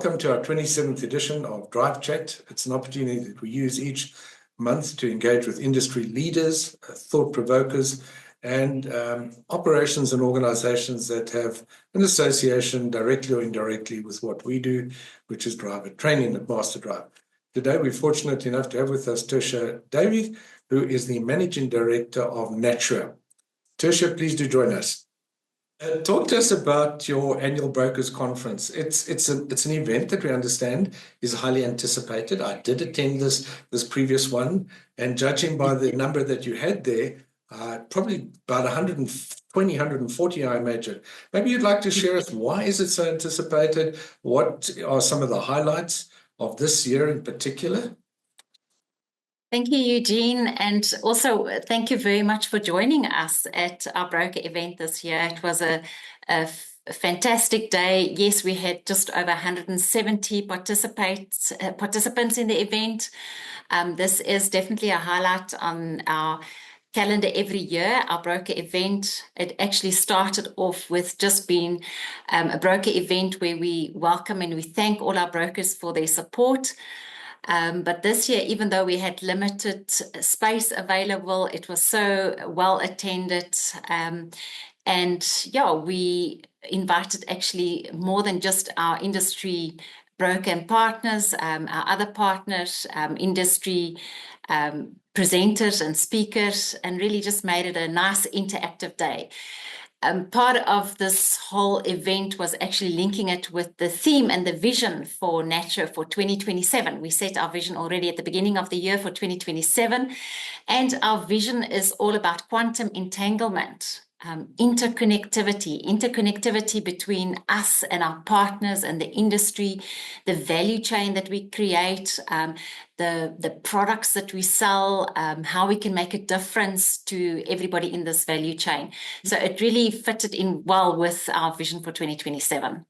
welcome to our 27th edition of Drive Chat. It's an opportunity that we use each month to engage with industry leaders, thought-provokers, and operations and organizations that have an association directly or indirectly with what we do, which is driver training at Master Drive. Today, we're fortunate enough to have with us Tersia Davey, who is the Managing Director of Natsure. Tersia, please do join us. Talk to us about your annual Brokers Conference. It's an event that we understand is highly anticipated. I did attend this previous one, and judging by the number that you had there, probably about 120, 140, I imagine. Maybe you'd like to share with us why is it so anticipated? What are some of the highlights of this year in particular? Thank you, Eugene, and also thank you very much for joining us at our broker event this year. It was a fantastic day. Yes, we had just over 170 participants in the event. This is definitely a highlight on our calendar every year, our broker event. It actually started off with just being a broker event where we welcome and we thank all our brokers for their support. But this year, even though we had limited space available, it was so well attended. And yeah, we invited actually more than just our industry broker and partners, our other partners, industry presenters and speakers, and really just made it a nice interactive day. Part of this whole event was actually linking it with the theme and the vision for Natsure for 2027. We set our vision already at the beginning of the year for 2027, and our vision is all about quantum entanglement, interconnectivity between us and our partners and the industry, the value chain that we create, the products that we sell, how we can make a difference to everybody in this value chain. So it really fitted in well with our vision for 2027.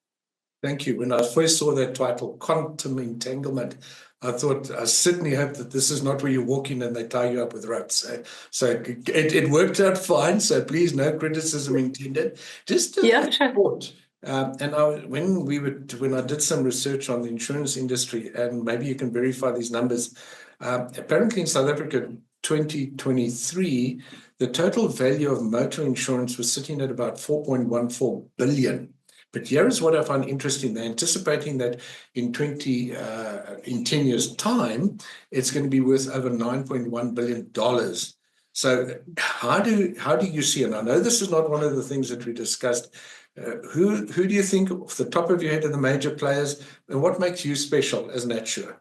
Thank you. When I first saw that title, Quantum Entanglement, I thought, I certainly hope that this is not where you walk in and they tie you up with ropes. So it worked out fine. So please, no criticism intended. Just a thought. And when I did some research on the insurance industry, and maybe you can verify these numbers, apparently in South Africa, 2023, the total value of motor insurance was sitting at about 4.14 billion. But here is what I find interesting. They're anticipating that in 10 years' time, it's going to be worth over $9.1 billion. So how do you see, and I know this is not one of the things that we discussed, who do you think off the top of your head are the major players, and what makes you special as Natsure?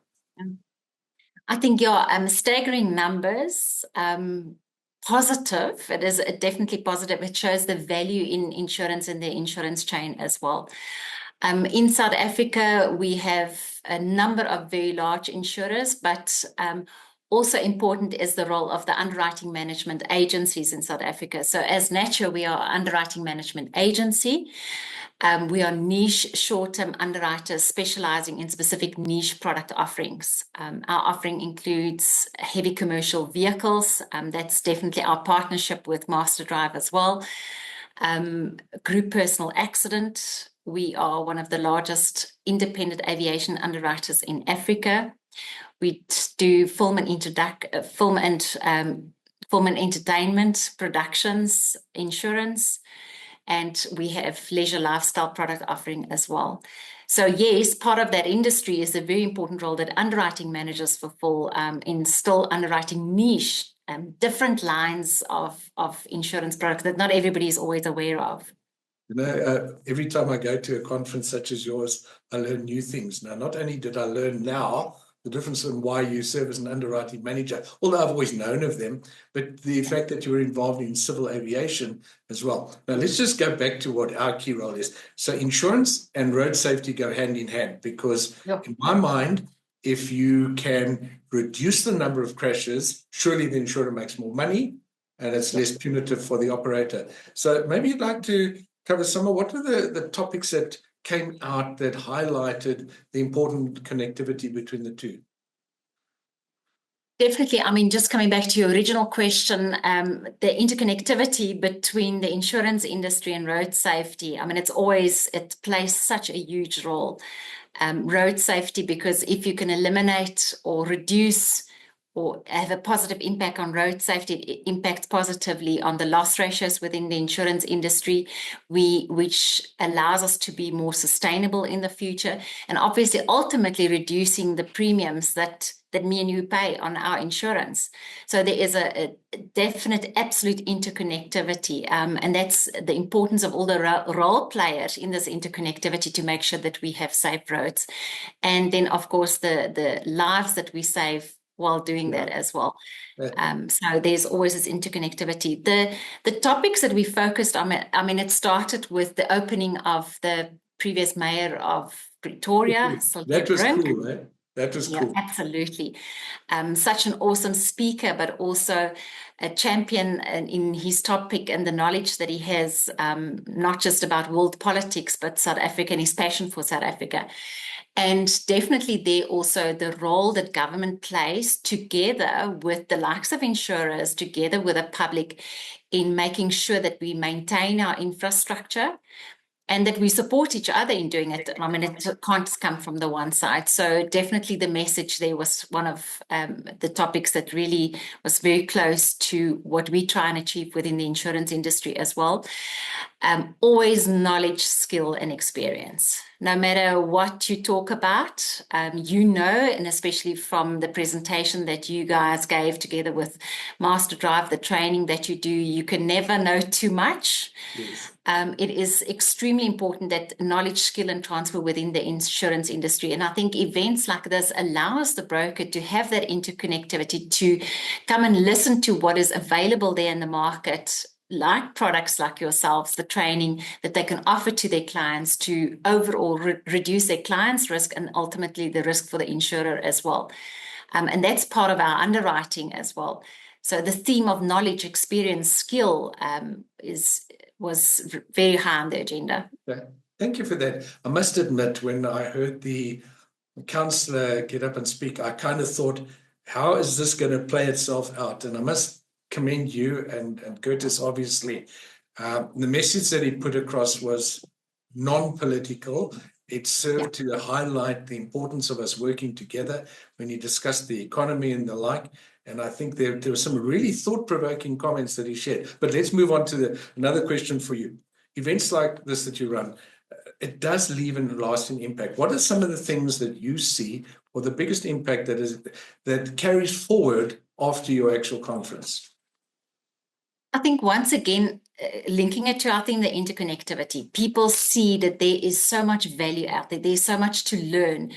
I think your staggering numbers, positive. It is definitely positive. It shows the value in insurance and the insurance chain as well. In South Africa, we have a number of very large insurers, but also important is the role of the underwriting management agencies in South Africa. So as Natsure, we are an underwriting management agency. We are niche short-term underwriters specializing in specific niche product offerings. Our offering includes heavy commercial vehicles. That's definitely our partnership with Master Drive as well. Group personal accident. We are one of the largest independent aviation underwriters in Africa. We do film and entertainment productions, insurance, and we have leisure lifestyle product offering as well. So yes, part of that industry is a very important role that underwriting managers fulfill in still underwriting niche, different lines of insurance products that not everybody is always aware of. You know, every time I go to a conference such as yours, I learn new things. Now, not only did I learn now the difference in why you serve as an underwriting manager, although I've always known of them, but the fact that you were involved in civil aviation as well. Now, let's just go back to what our key role is. So insurance and road safety go hand in hand because in my mind, if you can reduce the number of crashes, surely the insurer makes more money and it's less punitive for the operator. So maybe you'd like to cover some of what were the topics that came out that highlighted the important connectivity between the two? Definitely. I mean, just coming back to your original question, the interconnectivity between the insurance industry and road safety, I mean, it plays such a huge role. road safety, because if you can eliminate or reduce or have a positive impact on road safety, it impacts positively on the loss ratios within the insurance industry, which allows us to be more sustainable in the future, and obviously ultimately reducing the premiums that me and you pay on our insurance. So there is a definite absolute interconnectivity, and that's the importance of all the role players in this interconnectivity to make sure that we have safe roads. And then, of course, the lives that we save while doing that as well. So there's always this interconnectivity. The topics that we focused on, I mean, it started with the opening of the previous mayor of Pretoria. That was cool, eh? That was cool. Absolutely. Such an awesome speaker, but also a champion in his topic and the knowledge that he has, not just about world politics, but South Africa and his passion for South Africa. And definitely there also the role that government plays together with the likes of insurers, together with the public, in making sure that we maintain our infrastructure and that we support each other in doing it. I mean, it can't just come from the one side. So definitely the message there was one of the topics that really was very close to what we try and achieve within the insurance industry as well. Always knowledge, skill, and experience. No matter what you talk about, and especially from the presentation that you guys gave together with Master Drive, the training that you do, you can never know too much. Yes. It is extremely important that knowledge, skill, and transfer within the insurance industry. And I think events like this allows the broker to have that interconnectivity, to come and listen to what is available there in the market, like products like yourselves, the training that they can offer to their clients to overall reduce their clients' risk and ultimately the risk for the insurer as well. And that's part of our underwriting as well. So the theme of knowledge, experience, skill was very high on the agenda. Okay. Thank you for that. I must admit, when I heard the councillor get up and speak, I kind of thought, how is this going to play itself out? And I must commend you and Curtis, obviously. The message that he put across was non-political. It served to highlight the importance of us working together when he discussed the economy and the like. And I think there were some really thought-provoking comments that he shared. But let's move on to another question for you. Events like this that you run, it does leave a lasting impact. What are some of the things that you see, or the biggest impact that carries forward after your actual conference? I think once again, linking it to our theme, the interconnectivity, people see that there is so much value out there. There's so much to learn.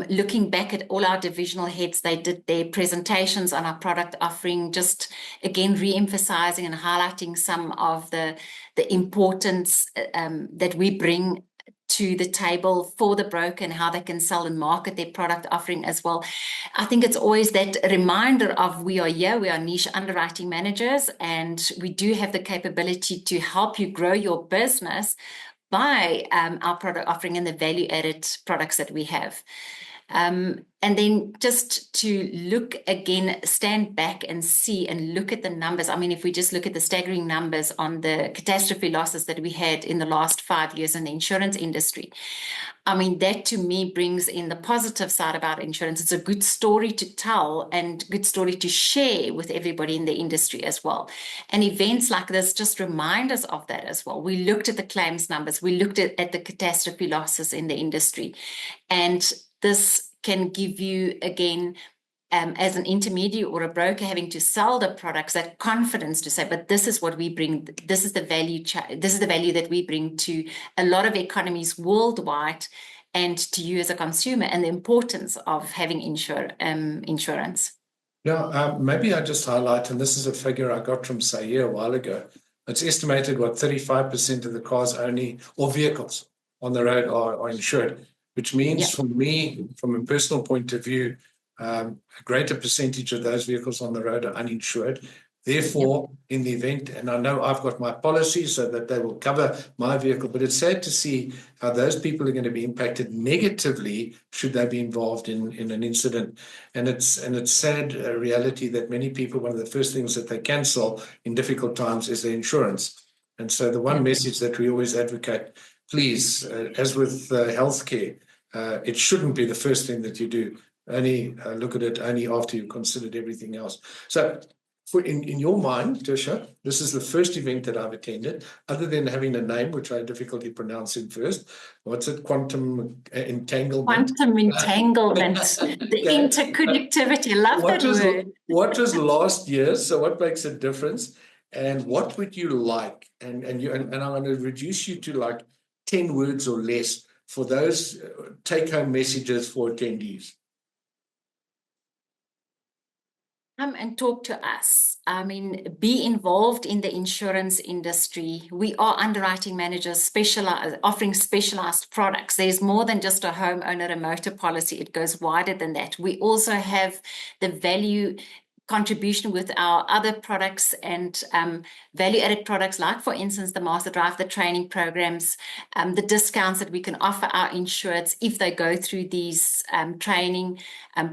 Looking back at all our divisional heads, they did their presentations on our product offering, just again re-emphasizing and highlighting some of the importance that we bring to the table for the broker and how they can sell and market their product offering as well. I think it's always that reminder of we are niche underwriting managers, and we do have the capability to help you grow your business by our product offering and the value-added products that we have. And then just to look again, stand back and see and look at the numbers. I mean, if we just look at the staggering numbers on the catastrophe losses that we had in the last 5 years in the insurance industry, I mean, that to me brings in the positive side about insurance. It's a good story to tell and good story to share with everybody in the industry as well. And events like this just remind us of that as well. We looked at the claims numbers. We looked at the catastrophe losses in the industry. And this can give you, again, as an intermediary or a broker having to sell the products, that confidence to say, but this is what we bring. This is the value. This is the value that we bring to a lot of economies worldwide, and to you as a consumer, and the importance of having insurance. Yeah, maybe I just highlight, and this is a figure I got from Sayer a while ago. It's estimated 35% of the cars only, or vehicles on the road are insured, which means for me, from a personal point of view, a greater percentage of those vehicles on the road are uninsured. Therefore, in the event, and I know I've got my policy so that they will cover my vehicle, but it's sad to see how those people are going to be impacted negatively should they be involved in an incident. And it's sad reality that many people, one of the first things that they cancel in difficult times is their insurance. And so the one message that we always advocate, please, as with healthcare, it shouldn't be the first thing that you do. Only look at it only after you've considered everything else. So in your mind, Tersia, this is the first event that I've attended, other than having a name, which I had difficulty pronouncing first. What's it? Quantum entanglement. Quantum entanglement, the interconnectivity. I love that word. What was last year? So what makes a difference? And what would you like? And I'm going to reduce you to like 10 words or less for those take-home messages for attendees. Come and talk to us. I mean, be involved in the insurance industry. We are underwriting managers offering specialized products. There's more than just a homeowner and motor policy. It goes wider than that. We also have the value contribution with our other products and value-added products, like, for instance, the Master Drive, the training programs, the discounts that we can offer our insureds if they go through these training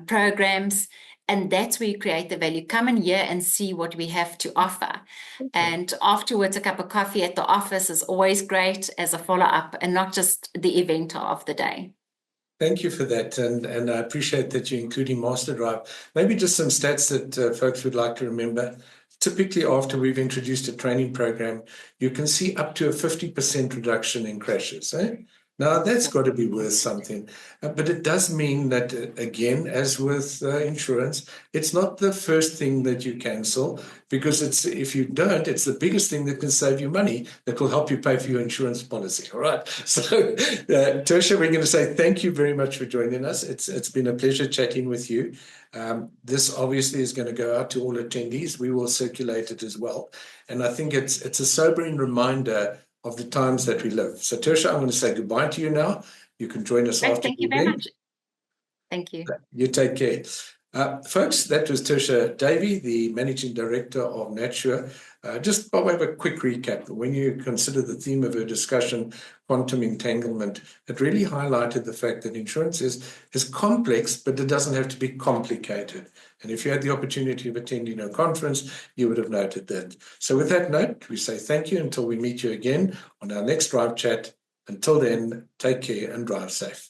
programs. And that's where you create the value. Come in here and see what we have to offer. Okay. And afterwards, a cup of coffee at the office is always great as a follow-up, and not just the event of the day. Thank you for that. And I appreciate that you're including Master Drive. Maybe just some stats that folks would like to remember. Typically, after we've introduced a training program, you can see up to a 50% reduction in crashes. Now, that's got to be worth something. But it does mean that, again, as with insurance, it's not the first thing that you cancel, because if you don't, it's the biggest thing that can save you money, that will help you pay for your insurance policy. All right. So, Tersia, we're going to say thank you very much for joining us. It's been a pleasure chatting with you. This obviously is going to go out to all attendees. We will circulate it as well. And I think it's a sobering reminder of the times that we live. So, Tersia, I'm going to say goodbye to you now. You can join us after. Thank you very much. Thank you. You take care. Folks, that was Tersia Davey, the Managing Director of Natsure. Just by way of a quick recap, when you consider the theme of her discussion, quantum entanglement, it really highlighted the fact that insurance is complex, but it doesn't have to be complicated. And if you had the opportunity of attending a conference, you would have noted that. So with that note, we say thank you until we meet you again on our next Drive Chat. Until then, take care and drive safe.